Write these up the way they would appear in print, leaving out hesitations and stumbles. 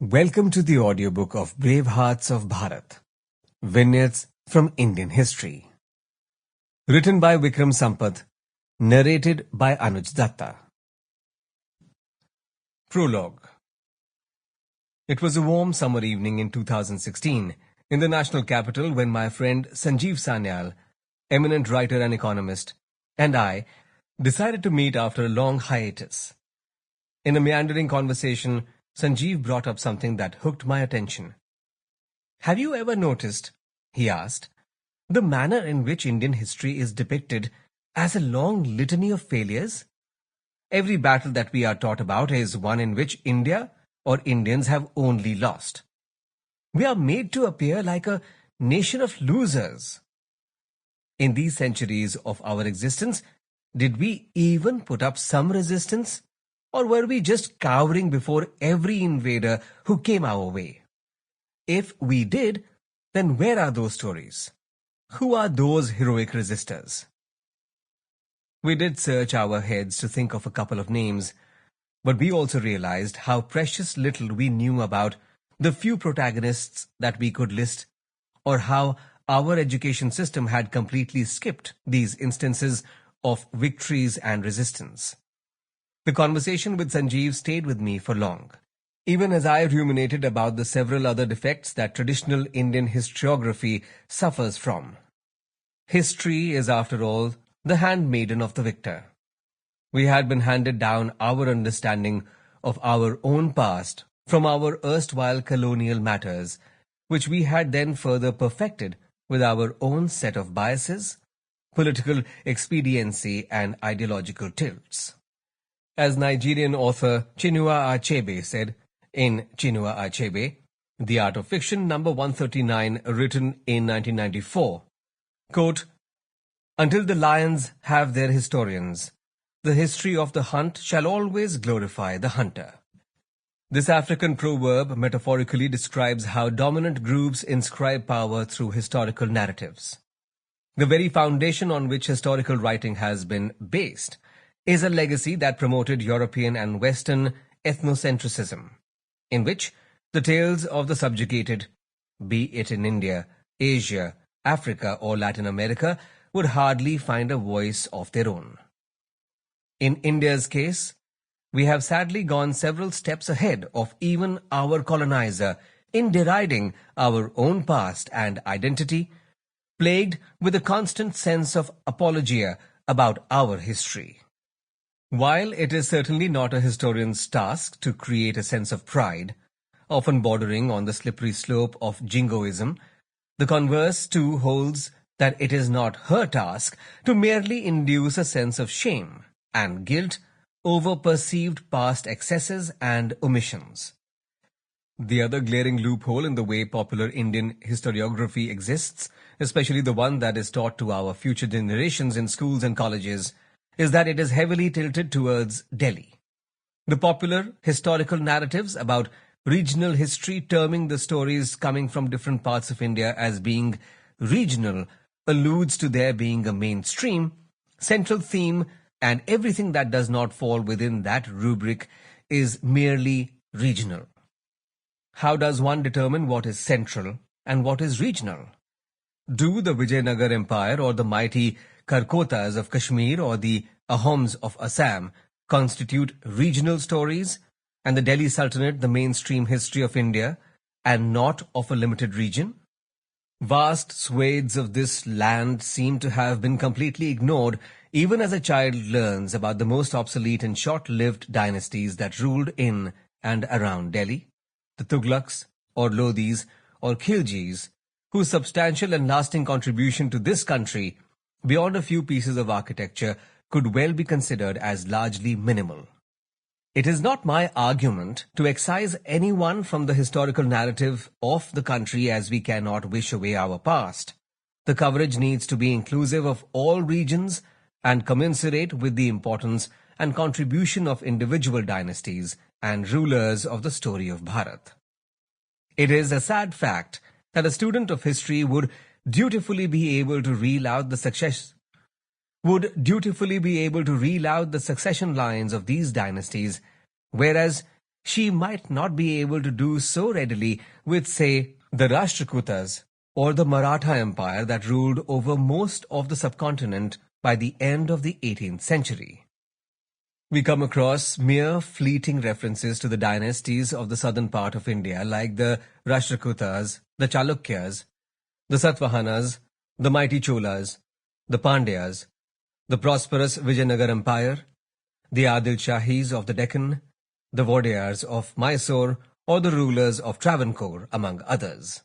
Welcome to the audiobook of Bravehearts of Bharat, Vignettes from Indian History. Written by Vikram Sampath, narrated by Anuj Datta. Prologue. It was a warm summer evening in 2016 in the national capital when my friend Sanjeev Sanyal, eminent writer and economist, and I decided to meet after a long hiatus. In a meandering conversation, Sanjeev brought up something that hooked my attention. "Have you ever noticed," he asked, "the manner in which Indian history is depicted as a long litany of failures? Every battle that we are taught about is one in which India or Indians have only lost. We are made to appear like a nation of losers. In these centuries of our existence, did we even put up some resistance? Or were we just cowering before every invader who came our way? If we did, then where are those stories? Who are those heroic resistors?" We did search our heads to think of a couple of names, but we also realized how precious little we knew about the few protagonists that we could list, or how our education system had completely skipped these instances of victories and resistance. The conversation with Sanjeev stayed with me for long, even as I ruminated about the several other defects that traditional Indian historiography suffers from. History is, after all, the handmaiden of the victor. We had been handed down our understanding of our own past from our erstwhile colonial matters, which we had then further perfected with our own set of biases, political expediency, and ideological tilts. As Nigerian author Chinua Achebe said in Chinua Achebe, The Art of Fiction, number 139, written in 1994, quote, "Until the lions have their historians, the history of the hunt shall always glorify the hunter." This African proverb metaphorically describes how dominant groups inscribe power through historical narratives. The very foundation on which historical writing has been based is a legacy that promoted European and Western ethnocentrism, in which the tales of the subjugated, be it in India, Asia, Africa, or Latin America, would hardly find a voice of their own. In India's case, we have sadly gone several steps ahead of even our colonizer in deriding our own past and identity, plagued with a constant sense of apologia about our history. While it is certainly not a historian's task to create a sense of pride, often bordering on the slippery slope of jingoism, the converse too holds that it is not her task to merely induce a sense of shame and guilt over perceived past excesses and omissions. The other glaring loophole in the way popular Indian historiography exists, especially the one that is taught to our future generations in schools and colleges, is that it is heavily tilted towards Delhi. The popular historical narratives about regional history terming the stories coming from different parts of India as being regional alludes to there being a mainstream, central theme, and everything that does not fall within that rubric is merely regional. How does one determine what is central and what is regional? Do the Vijayanagar Empire or the mighty Karkotas of Kashmir or the Ahoms of Assam constitute regional stories, and the Delhi Sultanate the mainstream history of India and not of a limited region? Vast swathes of this land seem to have been completely ignored even as a child learns about the most obsolete and short-lived dynasties that ruled in and around Delhi, the Tughlaqs or Lodhis or Khiljis, whose substantial and lasting contribution to this country, beyond a few pieces of architecture, could well be considered as largely minimal. It is not my argument to excise anyone from the historical narrative of the country, as we cannot wish away our past. The coverage needs to be inclusive of all regions and commensurate with the importance and contribution of individual dynasties and rulers of the story of Bharat. It is a sad fact that a student of history would dutifully be able to reel out the succession lines of these dynasties, whereas she might not be able to do so readily with, say, the Rashtrakutas or the Maratha Empire that ruled over most of the subcontinent by the end of the 18th century. We come across mere fleeting references to the dynasties of the southern part of India like the Rashtrakutas, the Chalukyas, the Satvahanas, the mighty Cholas, the Pandyas, the prosperous Vijayanagar Empire, the Adil Shahis of the Deccan, the Vodeyars of Mysore, or the rulers of Travancore, among others.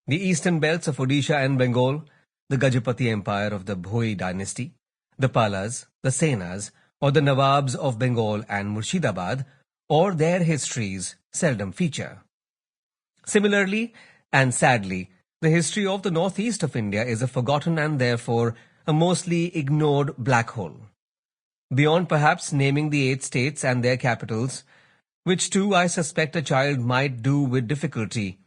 The eastern belts of Odisha and Bengal, the Gajapati Empire of the Bhoi dynasty, the Palas, the Senas, or the Nawabs of Bengal and Murshidabad, or their histories seldom feature. Similarly, and sadly, the history of the northeast of India is a forgotten and therefore a mostly ignored black hole. Beyond perhaps naming the 8 states and their capitals, which too I suspect a child might do with difficulty,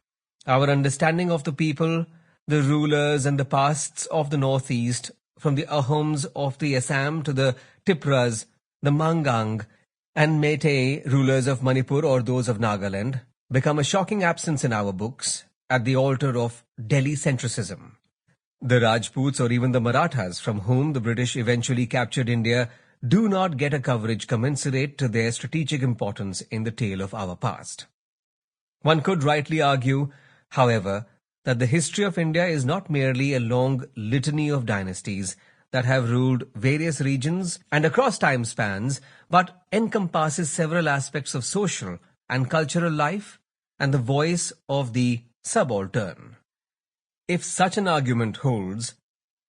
our understanding of the people, the rulers and the pasts of the northeast, from the Ahoms of the Assam to the Tipras, the Mangang and Meitei rulers of Manipur or those of Nagaland, become a shocking absence in our books at the altar of Delhi centricism. The Rajputs or even the Marathas, from whom the British eventually captured India, do not get a coverage commensurate to their strategic importance in the tale of our past. One could rightly argue, however, that the history of India is not merely a long litany of dynasties that have ruled various regions and across time spans, but encompasses several aspects of social and cultural life and the voice of the subaltern. If such an argument holds,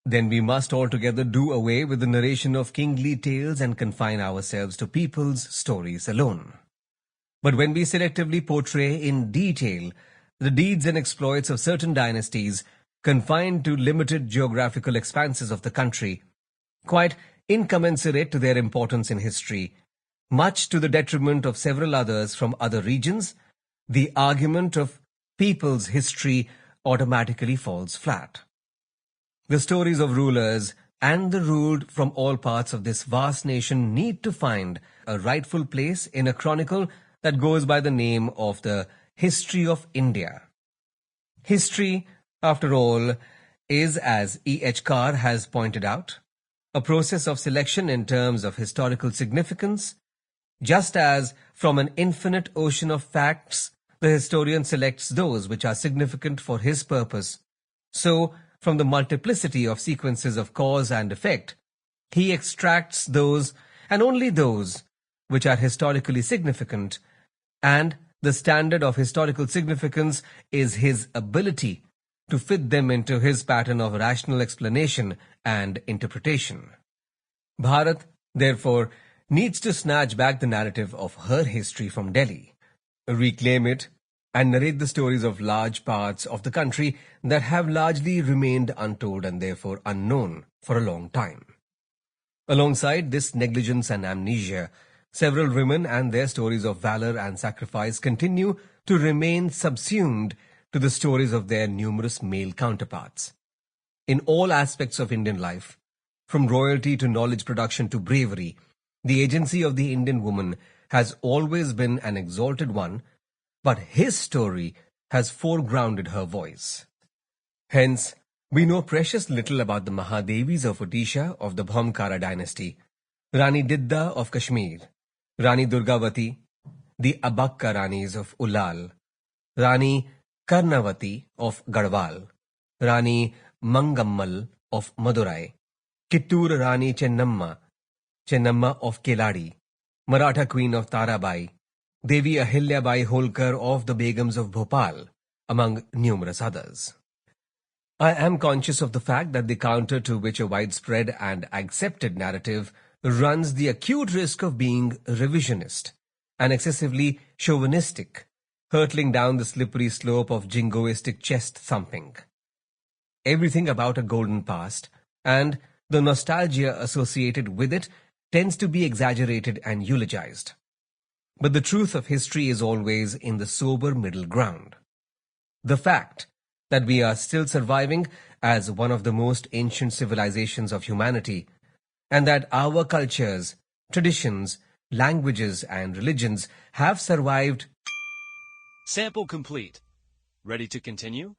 then we must altogether do away with the narration of kingly tales and confine ourselves to people's stories alone. But when we selectively portray in detail the deeds and exploits of certain dynasties confined to limited geographical expanses of the country, quite incommensurate to their importance in history, much to the detriment of several others from other regions, the argument of people's history automatically falls flat. The stories of rulers and the ruled from all parts of this vast nation need to find a rightful place in a chronicle that goes by the name of the History of India. History, after all, is, as E. H. Carr has pointed out, a process of selection in terms of historical significance, just as from an infinite ocean of facts, the historian selects those which are significant for his purpose. So, from the multiplicity of sequences of cause and effect, he extracts those and only those which are historically significant, and the standard of historical significance is his ability to fit them into his pattern of rational explanation and interpretation. Bharat, therefore, needs to snatch back the narrative of her history from Delhi, reclaim it, and narrate the stories of large parts of the country that have largely remained untold and therefore unknown for a long time. Alongside this negligence and amnesia, several women and their stories of valor and sacrifice continue to remain subsumed to the stories of their numerous male counterparts. In all aspects of Indian life, from royalty to knowledge production to bravery, the agency of the Indian woman has always been an exalted one, but his story has foregrounded her voice. Hence, we know precious little about the Mahadevis of Odisha of the Bhomkara dynasty, Rani Didda of Kashmir, Rani Durgavati, the Abakka Ranis of Ullal, Rani Karnavati of Garhwal, Rani Mangammal of Madurai, Kittur Rani Chennamma of Keladi, Maratha Queen of Tarabai, Devi Ahilyabai Holkar of the Begums of Bhopal, among numerous others. I am conscious of the fact that the counter to which a widespread and accepted narrative runs the acute risk of being revisionist and excessively chauvinistic, hurtling down the slippery slope of jingoistic chest thumping. Everything about a golden past and the nostalgia associated with it tends to be exaggerated and eulogized. But the truth of history is always in the sober middle ground. The fact that we are still surviving as one of the most ancient civilizations of humanity, and that our cultures, traditions, languages, and religions have survived. Sample complete. Ready to continue?